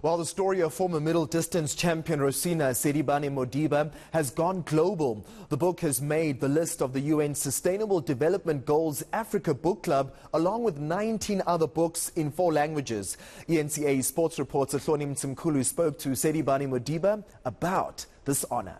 While the story of former middle distance champion Rosina Sedibane-Modiba has gone global, the book has made the list of the UN Sustainable Development Goals Africa Book Club, along with 19 other books in 4 languages. eNCA sports reporter Hloni Mtimkulu spoke to Sedibane-Modiba about this honor.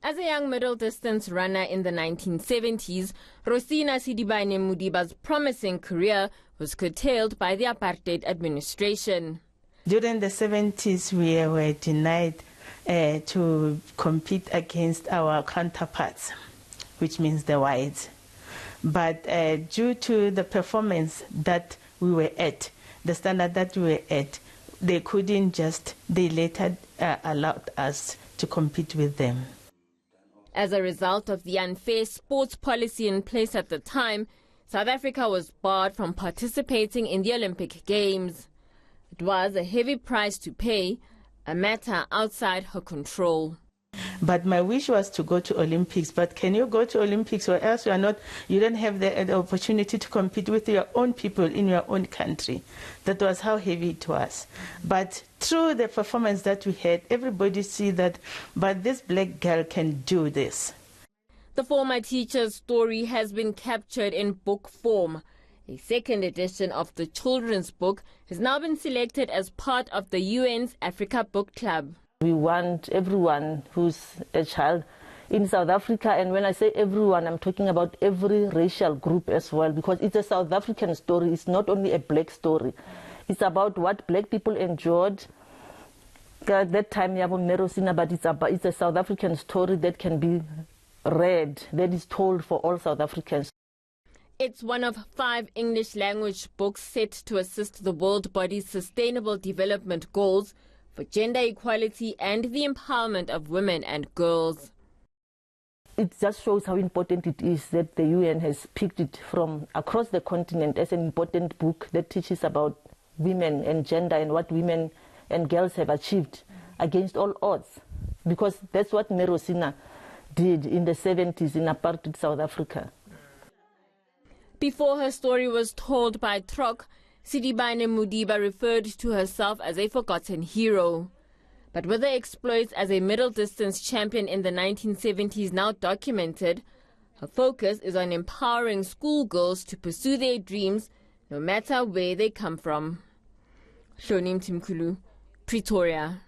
As a young middle-distance runner in the 1970s, Rosina Sedibane-Modiba's promising career was curtailed by the apartheid administration. During the 70s, we were denied to compete against our counterparts, which means the whites. But due to the performance that we were at, the standard that we were at, they later allowed us to compete with them. As a result of the unfair sports policy in place at the time, South Africa was barred from participating in the Olympic Games. It was a heavy price to pay, a matter outside her control. But my wish was to go to Olympics. But can you go to Olympics or else you don't have the opportunity to compete with your own people in your own country? That was how heavy it was. But through the performance that we had, everybody see that, but this black girl can do this. The former teacher's story has been captured in book form. A second edition of the children's book has now been selected as part of the UN's Africa Book Club. We want everyone who's a child in South Africa, and when I say everyone, I'm talking about every racial group as well, because it's a South African story. It's not only a black story. It's about what black people enjoyed at that time, but it's a South African story that can be read, that is told for all South Africans. It's one of 5 English language books set to assist the world body's Sustainable Development Goals for gender equality and the empowerment of women and girls. It just shows how important it is that the UN has picked it from across the continent as an important book that teaches about women and gender and what women and girls have achieved against all odds. Because that's what Rosina did in the 70s in apartheid South Africa. Before her story was told by Trok, Sedibane-Modiba referred to herself as a forgotten hero. But with her exploits as a middle-distance champion in the 1970s now documented, her focus is on empowering schoolgirls to pursue their dreams no matter where they come from. Hloni Mtimkulu, Pretoria.